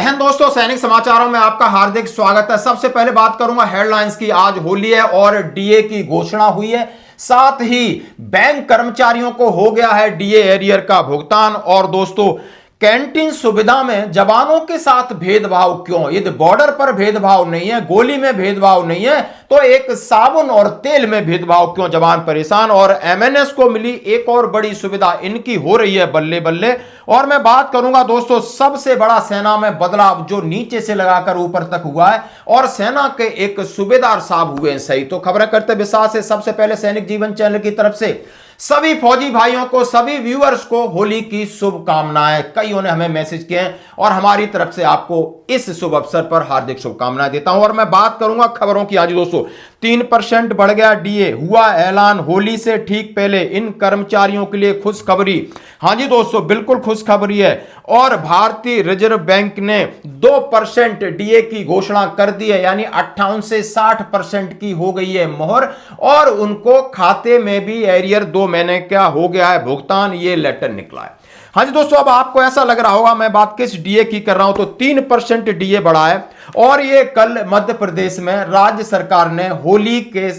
हिंद दोस्तों, सैनिक समाचारों में आपका हार्दिक स्वागत है। सबसे पहले बात करूंगा हेडलाइंस की। आज होली है और डीए की घोषणा हुई है। साथ ही बैंक कर्मचारियों को हो गया है डीए एरियर का भुगतान। और दोस्तों, कैंटीन सुविधा में जवानों के साथ भेदभाव क्यों? यदि बॉर्डर पर भेदभाव नहीं है, गोली में भेदभाव नहीं है, तो एक साबुन और तेल में भेदभाव क्यों? जवान परेशान। और एमएनएस को मिली एक और बड़ी सुविधा, इनकी हो रही है बल्ले बल्ले। और मैं बात करूंगा दोस्तों, सबसे बड़ा सेना में बदलाव जो नीचे से लगाकर ऊपर तक हुआ है, और सेना के एक सूबेदार साहब हुए हैं सही। तो खबरें करते विश्वास है। सबसे पहले सैनिक जीवन चैनल की तरफ से सभी फौजी भाइयों को, सभी व्यूअर्स को होली की शुभकामनाएं। कईयों ने हमें मैसेज किए हैं और हमारी तरफ से आपको इस शुभ अवसर पर हार्दिक शुभकामनाएं देता हूं। और मैं बात करूंगा खबरों की। आज दोस्तों 3% बढ़ गया डीए, हुआ ऐलान होली से ठीक पहले। इन कर्मचारियों के लिए खुशखबरी। हां जी दोस्तों, बिल्कुल खुशखबरी है। और भारतीय रिजर्व बैंक ने 2% डीए की घोषणा कर दी है, यानी 58 से 60% की हो गई है मोहर। और उनको खाते में भी एरियर 2 महीने का हो गया है भुगतान, ये लेटर निकला है। हाँ जी दोस्तों, अब आपको ऐसा लग रहा होगा मैं बात किस डीए की कर रहा हूं, तो 3% डीए बढ़ा है। और ये कल मध्य प्रदेश में राज्य सरकार ने होली के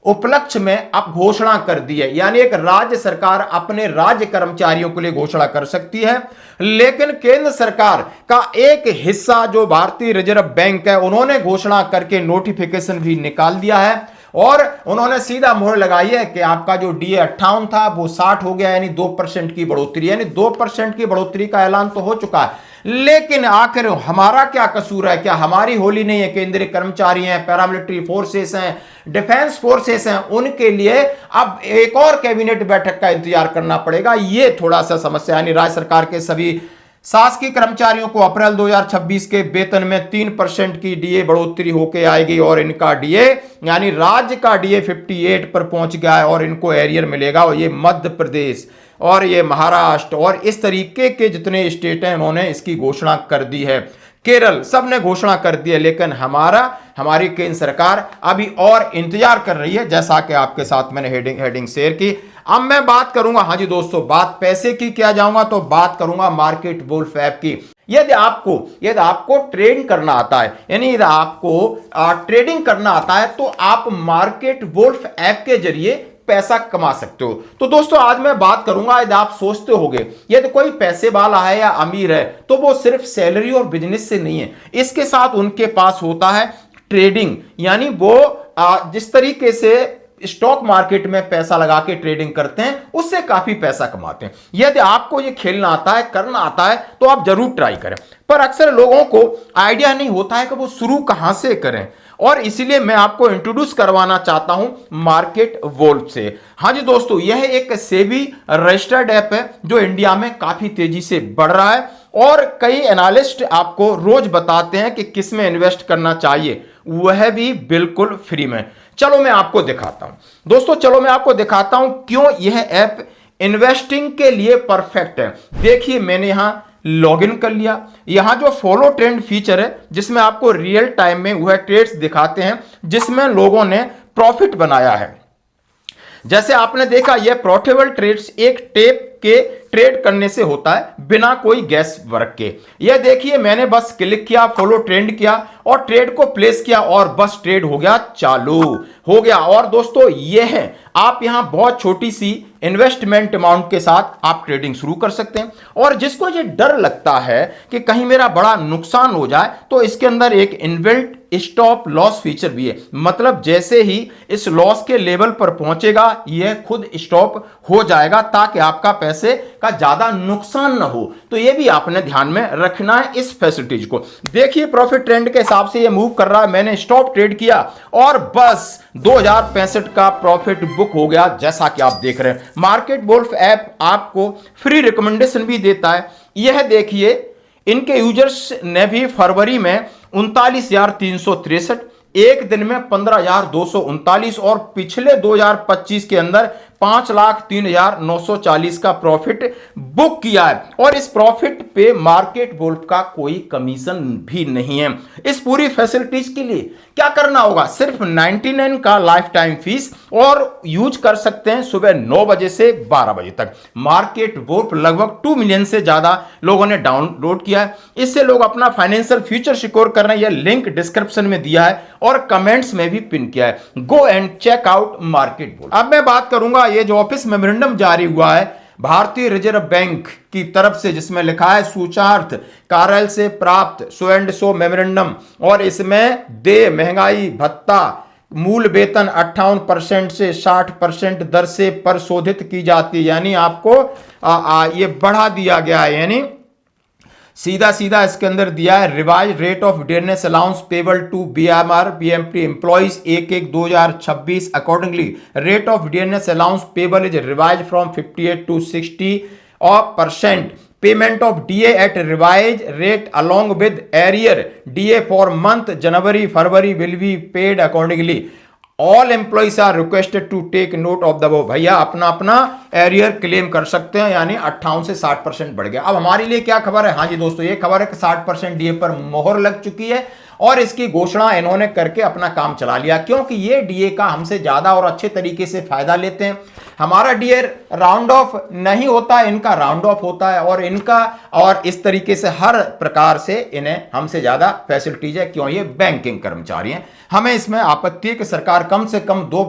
उपलक्ष्य में अब घोषणा कर दी है। यानी एक राज्य सरकार अपने राज्य कर्मचारियों के लिए घोषणा कर सकती है, लेकिन केंद्र सरकार का एक हिस्सा जो भारतीय रिजर्व बैंक है, उन्होंने घोषणा करके नोटिफिकेशन भी निकाल दिया है। और उन्होंने सीधा मोहर लगाई है कि आपका जो डीए 58 था वो 60 हो गया, यानी 2% की बढ़ोतरी। यानी 2% की बढ़ोतरी का ऐलान तो हो चुका है, लेकिन आखिर हमारा क्या कसूर है? क्या हमारी होली नहीं है? केंद्रीय कर्मचारी हैं, पैरामिलिट्री फोर्सेस हैं, डिफेंस फोर्सेस हैं, उनके लिए अब एक और कैबिनेट बैठक का इंतजार करना पड़ेगा। ये थोड़ा सा समस्या। यानी राज्य सरकार के सभी शासकीय कर्मचारियों को अप्रैल 2026 के वेतन में 3% की डीए बढ़ोतरी होकर आएगी। और इनका डीए, यानी राज्य का डीए 58 पर पहुंच गया है और इनको एरियर मिलेगा। और ये मध्य प्रदेश और ये महाराष्ट्र और इस तरीके के जितने स्टेट हैं, उन्होंने इसकी घोषणा कर दी है। केरल, सबने घोषणा कर दी है, लेकिन हमारी केंद्र सरकार अभी और इंतजार कर रही है, जैसा कि आपके साथ मैंने हेडिंग शेयर की। अब मैं बात करूंगा, हाँ जी दोस्तों, बात पैसे की किया जाऊंगा तो बात करूंगा मार्केट वुल्फ ऐप की। यदि आपको ट्रेड करना आता है, यानी यदि आपको ट्रेडिंग करना आता है, तो आप मार्केट वुल्फ ऐप के जरिए पैसा कमा सकते हो। तो दोस्तों, आज मैं बात करूंगा, यदि आप सोचते होंगे यदि कोई पैसे वाला है या अमीर है, तो वो सिर्फ सैलरी और बिजनेस से नहीं है, इसके साथ उनके पास होता है ट्रेडिंग। यानी वो जिस तरीके से स्टॉक मार्केट में पैसा लगा के ट्रेडिंग करते हैं, उससे काफी पैसा कमाते हैं। यदि आपको ये खेलना आता है, करना आता है, तो आप जरूर ट्राई करें। पर अक्सर लोगों को आइडिया नहीं होता है कि वो शुरू कहां से करें, और इसीलिए मैं आपको इंट्रोड्यूस करवाना चाहता हूं मार्केट वुल्फ से। हाँ जी दोस्तों, यह एक सेबी रजिस्टर्ड ऐप है जो इंडिया में काफी तेजी से बढ़ रहा है। और कई एनालिस्ट आपको रोज बताते हैं कि किस में इन्वेस्ट करना चाहिए, वह भी बिल्कुल फ्री में। चलो मैं आपको दिखाता हूं दोस्तों, दिखाता हूं क्यों यह ऐप इन्वेस्टिंग के लिए परफेक्ट है। देखिए, मैंने यहां लॉगिन कर लिया। यहां जो फॉलो ट्रेंड फीचर है, जिसमें आपको रियल टाइम में वह ट्रेड्स दिखाते हैं जिसमें लोगों ने प्रॉफिट बनाया है। जैसे आपने देखा, यह प्रॉफिटेबल ट्रेड्स एक टेप के ट्रेड करने से होता है, बिना कोई गैस वर्क के। यह देखिए, मैंने बस क्लिक किया, फॉलो ट्रेंड किया और ट्रेड को प्लेस किया और बस ट्रेड हो गया, चालू हो गया। और दोस्तों, यह है, आप यहां बहुत छोटी सी इन्वेस्टमेंट अमाउंट के साथ आप ट्रेडिंग शुरू कर सकते हैं। और जिसको ये डर लगता है कि कहीं मेरा बड़ा नुकसान हो जाए, तो इसके अंदर एक इनबिल्ट स्टॉप लॉस फीचर भी है। मतलब जैसे ही इस लॉस के लेवल पर पहुंचेगा, यह खुद स्टॉप हो जाएगा, ताकि आपका पैसे का ज्यादा नुकसान ना हो। तो यह भी आपने ध्यान में रखना है इस फैसिलिटीज को। देखिए, प्रॉफिट ट्रेंड के हिसाब से यह मूव कर रहा है। मैंने स्टॉप ट्रेड किया और बस 2065 का प्रॉफिट बुक हो गया, जैसा कि आप देख रहे हैं। मार्केट वुल्फ ऐप आपको फ्री रिकमेंडेशन भी देता है। यह देखिए, इनके यूजर्स ने भी फरवरी में 39,363, एक दिन में 15,239 और पिछले 2025 के अंदर 5,03,940 का प्रॉफिट बुक किया है और इस प्रॉफिट पे मार्केट वोल्फ का कोई कमीशन भी नहीं है। इस पूरी फैसिलिटीज के लिए क्या करना होगा, सिर्फ 99 का लाइफ टाइम फीस और यूज कर सकते हैं सुबह 9 बजे से 12 बजे तक। मार्केट वोल्फ लगभग 2 मिलियन से ज्यादा लोगों ने डाउनलोड किया है। इससे लोग अपना फाइनेंशियल फ्यूचर सिक्योर कर रहे हैं। यह लिंक डिस्क्रिप्शन में दिया है और कमेंट्स में भी पिन किया है। Go and check out market wolf. अब मैं बात करूंगा ये जो ऑफिस मेमोरेंडम जारी हुआ है भारतीय रिजर्व बैंक की तरफ से, जिसमें लिखा है सूचार्थ कार्यालय से प्राप्त सो एंड सो मेमोरेंडम, और इसमें देय महंगाई भत्ता मूल वेतन 58% से 60% दर से परिशोधित की जाती है। यानी आपको ये बढ़ा दिया गया है। यानी सीधा सीधा इसके अंदर दिया है revise rate of dearness allowance payable to BMR BMP employees 1/1/2026 accordingly rate of dearness allowance payable is revise from 58 to 60% payment of DA at revise rate along with arrear DA for month January February will be paid accordingly. All employees are requested to take note of the वो। भैया अपना अपना arrear claim कर सकते हैं। यानी 58 से 60% बढ़ गया। अब हमारे लिए क्या खबर है? हाँ जी दोस्तों, ये खबर है कि 60% डीए पर मोहर लग चुकी है और इसकी घोषणा इन्होंने करके अपना काम चला लिया, क्योंकि ये डीए का हमसे ज्यादा और अच्छे तरीके से फायदा लेते हैं। हमारा डीए राउंड ऑफ नहीं होता, इनका राउंड ऑफ होता है और इनका और इस तरीके से हर प्रकार से इन्हें हमसे ज्यादा फैसिलिटीज है, क्यों? ये बैंकिंग कर्मचारी हैं। हमें इसमें आपत्ति है कि सरकार कम से कम दो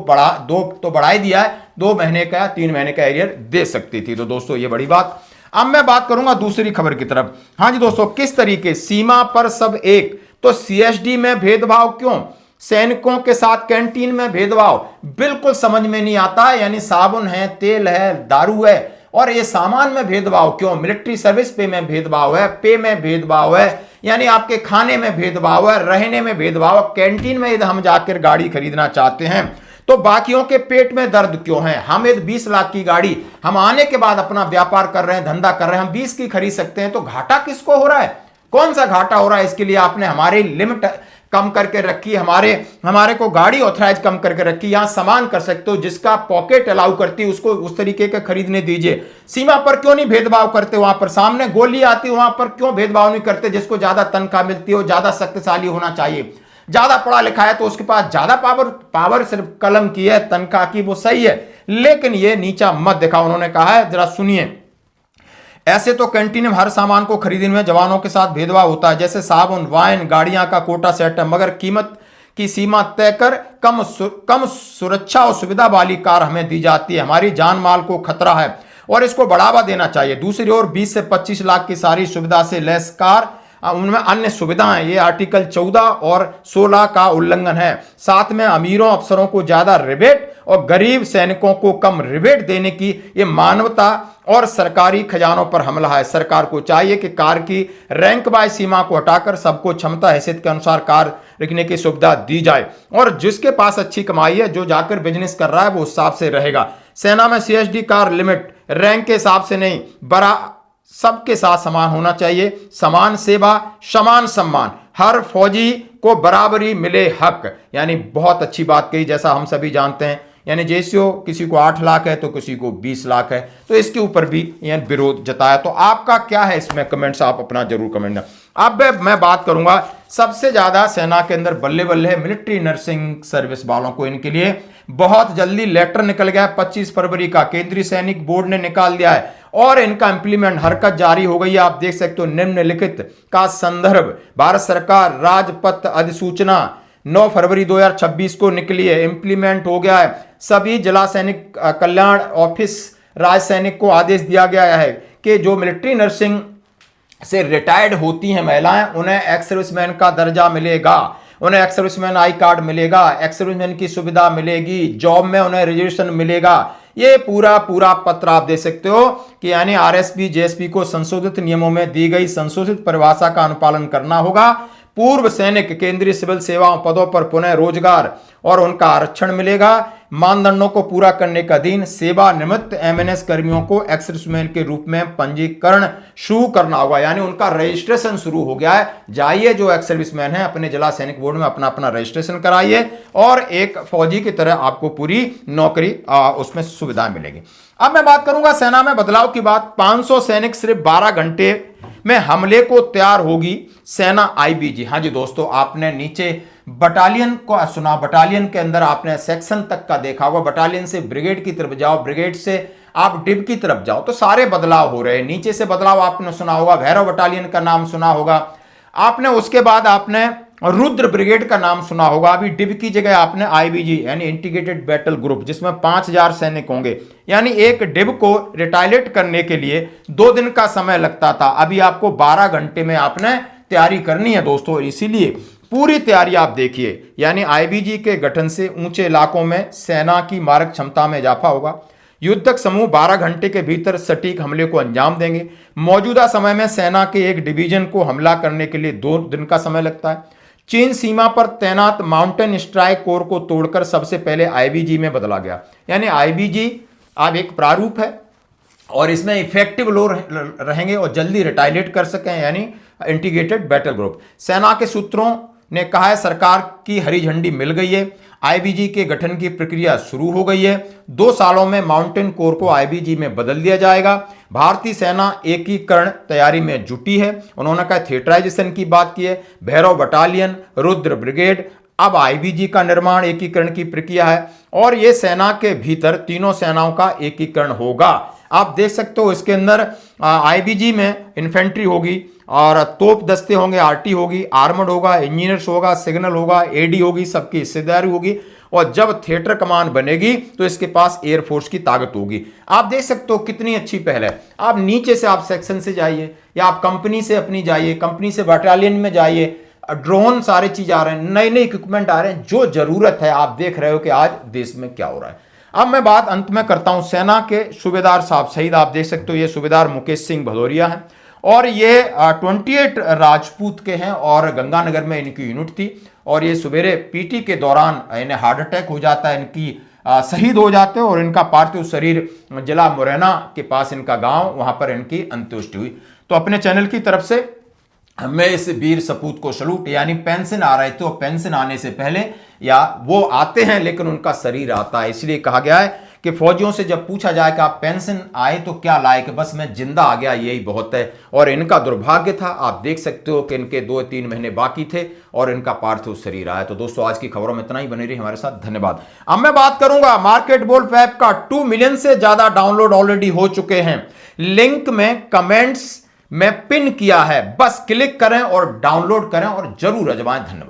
तो बढ़ा ही दिया है, 2 महीने का 3 महीने का एरियर दे सकती थी। तो दोस्तों ये बड़ी बात। अब मैं बात करूंगा दूसरी खबर की तरफ। हाँ जी दोस्तों, किस तरीके सीमा पर सब एक, तो सीएसडी में भेदभाव क्यों? सैनिकों के साथ कैंटीन में भेदभाव बिल्कुल समझ में नहीं आता। यानी साबुन है, तेल है, दारू है और ये सामान में भेदभाव क्यों? मिलिट्री सर्विस पे में भेदभाव है, पे में भेदभाव है, यानी आपके खाने में भेदभाव है, रहने में भेदभाव है। कैंटीन में यदि हम जाकर गाड़ी खरीदना चाहते हैं तो बाकियों के पेट में दर्द क्यों है? हम यदि 20 लाख की गाड़ी हम आने के बाद अपना व्यापार कर रहे हैं, धंधा कर रहे हैं, हम 20 की खरीद सकते हैं, तो घाटा किसको हो रहा है? कौन सा घाटा हो रहा है? इसके लिए आपने हमारी लिमिट कम करके रखी, हमारे को गाड़ी ऑथराइज कम करके रखी। यहां सामान कर सकते हो, जिसका पॉकेट अलाउ करती है उसको उस तरीके के खरीदने दीजिए। सीमा पर क्यों नहीं भेदभाव करते? वहां पर सामने गोली आती है, वहां पर क्यों भेदभाव नहीं करते? जिसको ज्यादा तनख्वाह मिलती हो, ज्यादा शक्तिशाली होना चाहिए, ज्यादा पढ़ा लिखा है तो उसके पास ज्यादा पावर सिर्फ कलम की है, तनख्वाह की, वो सही है, लेकिन ये नीचा मत दिखाओ। उन्होंने कहा है, जरा सुनिए। ऐसे तो कैंटीन में हर सामान को खरीदने में जवानों के साथ भेदभाव होता है, जैसे साबुन, वाइन, गाड़ियां का कोटा सेट है, मगर कीमत की सीमा तय कर कम सुरक्षा और सुविधा वाली कार हमें दी जाती है। हमारी जान माल को खतरा है और इसको बढ़ावा देना चाहिए। दूसरी ओर 20 से 25 लाख की सारी सुविधा से लेस कार, उनमें अन्य सुविधाएं, ये आर्टिकल 14 और 16 का उल्लंघन है। साथ में अमीरों अफसरों को ज्यादा रिबेट और गरीब सैनिकों को कम रिबेट देने की ये मानवता और सरकारी खजानों पर हमला है। सरकार को चाहिए कि कार की रैंक बाय सीमा को हटाकर सबको क्षमता हैसियत के अनुसार कार रखने की सुविधा दी जाए और जिसके पास अच्छी कमाई है, जो जाकर बिजनेस कर रहा है, वो उस हिसाब से रहेगा। सेना में सीएसडी कार लिमिट रैंक के हिसाब से नहीं, बड़ा सबके साथ समान होना चाहिए। समान सेवा, समान सम्मान, हर फौजी को बराबरी मिले हक। यानी बहुत अच्छी बात कही, जैसा हम सभी जानते हैं। यानी जेसीओ किसी को 8 लाख है तो किसी को 20 लाख है, तो इसके ऊपर भी यानी विरोध जताया। तो आपका क्या है इसमें कमेंट्स, आप अपना जरूर कमेंट। अब मैं बात करूंगा, सबसे ज्यादा सेना के अंदर बल्ले बल्ले है मिलिट्री नर्सिंग सर्विस वालों को। इनके लिए बहुत जल्दी लेटर निकल गया है, 25 फरवरी का केंद्रीय सैनिक बोर्ड ने निकाल दिया है और इनका इंप्लीमेंट हरकत जारी हो गई है। आप देख सकते हो, निम्नलिखित का संदर्भ भारत सरकार राजपत्र अधिसूचना 9 फरवरी 2026 को निकली है, इंप्लीमेंट हो गया है। सभी जिला सैनिक कल्याण ऑफिस राज सैनिक को आदेश दिया गया है कि जो मिलिट्री नर्सिंग से रिटायर्ड होती हैं महिलाएं, उन्हें एक्स सर्विसमैन का दर्जा मिलेगा, उन्हें एक्स सर्विसमैन आई कार्ड मिलेगा, एक्स सर्विसमैन की सुविधा मिलेगी, जॉब में उन्हें रिजर्वेशन मिलेगा। ये पूरा पत्र आप दे सकते हो कि यानी आरएसपी जेएसपी को संशोधित नियमों में दी गई संशोधित परिभाषा का अनुपालन करना होगा। पूर्व सैनिक केंद्रीय सिविल सेवाओं पदों पर पुनः रोजगार और उनका आरक्षण मिलेगा। मानदंडों को पूरा करने का दिन सेवानिवृत्त एमएनएस कर्मियों को एक्स सर्विसमैन के रूप में पंजीकरण शुरू करना होगा, यानी उनका रजिस्ट्रेशन शुरू हो गया है। जाइए जो एक्स सर्विसमैन है अपने जिला सैनिक बोर्ड में अपना अपना रजिस्ट्रेशन कराइए और एक फौजी की तरह आपको पूरी नौकरी उसमें सुविधा मिलेगी। अब मैं बात करूंगा सेना में बदलाव की बात। 500 सैनिक सिर्फ 12 घंटे में हमले को तैयार होगी सेना आईबीजी। हाँ जी दोस्तों, आपने नीचे बटालियन को सुना, बटालियन के अंदर आपने सेक्शन तक का देखा होगा। बटालियन से ब्रिगेड की तरफ जाओ, ब्रिगेड से आप डिव की तरफ जाओ, तो सारे बदलाव हो रहे हैं। नीचे से बदलाव आपने सुना होगा, भैरव बटालियन का नाम सुना होगा आपने। उसके बाद आपने रुद्र ब्रिगेड का नाम सुना होगा। अभी डिव की जगह आपने आईबीजी यानी इंटीग्रेटेड बैटल ग्रुप, जिसमें 5000 सैनिक होंगे, यानी एक डिव को रिटायलेट करने के लिए 2 दिन का समय लगता था, अभी आपको 12 घंटे में आपने तैयारी करनी है दोस्तों। इसीलिए पूरी तैयारी आप देखिए, यानी आईबीजी के गठन से ऊंचे इलाकों में सेना की मारक क्षमता में इजाफा होगा। युद्धक समूह 12 घंटे के भीतर सटीक हमले को अंजाम देंगे। मौजूदा समय में सेना के एक डिवीजन को हमला करने के लिए 2 दिन का समय लगता है। चीन सीमा पर तैनात माउंटेन स्ट्राइक कोर को तोड़कर सबसे पहले आईबीजी में बदला गया, यानी आईबीजी अब एक प्रारूप है और इसमें इफेक्टिव लोग रहेंगे और जल्दी रिटायलेट कर सकें, यानी इंटीग्रेटेड बैटल ग्रुप। सेना के सूत्रों ने कहा है सरकार की हरी झंडी मिल गई है, आईबीजी के गठन की प्रक्रिया शुरू हो गई है। 2 सालों में माउंटेन कोर को आईबीजी में बदल दिया जाएगा। भारतीय सेना एकीकरण तैयारी में जुटी है। उन्होंने कहा थिएटराइजेशन की बात की है। भैरव बटालियन, रुद्र ब्रिगेड, अब आईबीजी का निर्माण एकीकरण की प्रक्रिया है और यह सेना के भीतर तीनों सेनाओं का एकीकरण होगा। आप देख सकते हो इसके अंदर आईबीजी में इन्फेंट्री होगी और तोप दस्ते होंगे, आरटी होगी, आर्मर्ड होगा, इंजीनियर्स होगा, सिग्नल होगा, एडी होगी, सबकी हिस्सेदारी होगी। और जब थिएटर कमान बनेगी तो इसके पास एयरफोर्स की ताकत होगी। आप देख सकते हो कितनी अच्छी पहल है। आप नीचे से आप सेक्शन से जाइए या आप कंपनी से अपनी जाइए, कंपनी से बटालियन में जाइए, ड्रोन सारे चीज आ रहे हैं, नए नए इक्विपमेंट आ रहे हैं। जो जरूरत है आप देख रहे हो कि आज देश में क्या हो रहा है। अब मैं बात अंत में करता हूं सेना के सूबेदार साहब शहीद। आप देख सकते हो ये सूबेदार मुकेश सिंह भदौरिया हैं और ये 28 राजपूत के हैं और गंगानगर में इनकी यूनिट थी और ये सवेरे पीटी के दौरान इन्हें हार्ट अटैक हो जाता है, इनकी शहीद हो जाते हैं और इनका पार्थिव शरीर जिला मुरैना के पास इनका गांव, वहां पर इनकी अंत्येष्टि हुई। तो अपने चैनल की तरफ से मैं इस वीर सपूत को सलूट, यानी पेंशन आ रहे थे, तो पेंशन आने से पहले या वो आते हैं लेकिन उनका शरीर आता है, इसलिए कहा गया है कि फौजियों से जब पूछा जाए कि आप पेंशन आए तो क्या लाए, कि बस मैं जिंदा आ गया यही बहुत है। और इनका दुर्भाग्य था, आप देख सकते हो कि इनके 2-3 महीने बाकी थे और इनका पार्थिव शरीर आया। तो दोस्तों आज की खबरों में इतना ही, बने रही हमारे साथ, धन्यवाद। अब मैं बात करूंगा मार्केट वोल्फ ऐप का 2 मिलियन से ज्यादा डाउनलोड ऑलरेडी हो चुके हैं। लिंक में कमेंट्स में पिन किया है, बस क्लिक करें और डाउनलोड करें और जरूर आजमाएं। धन्यवाद।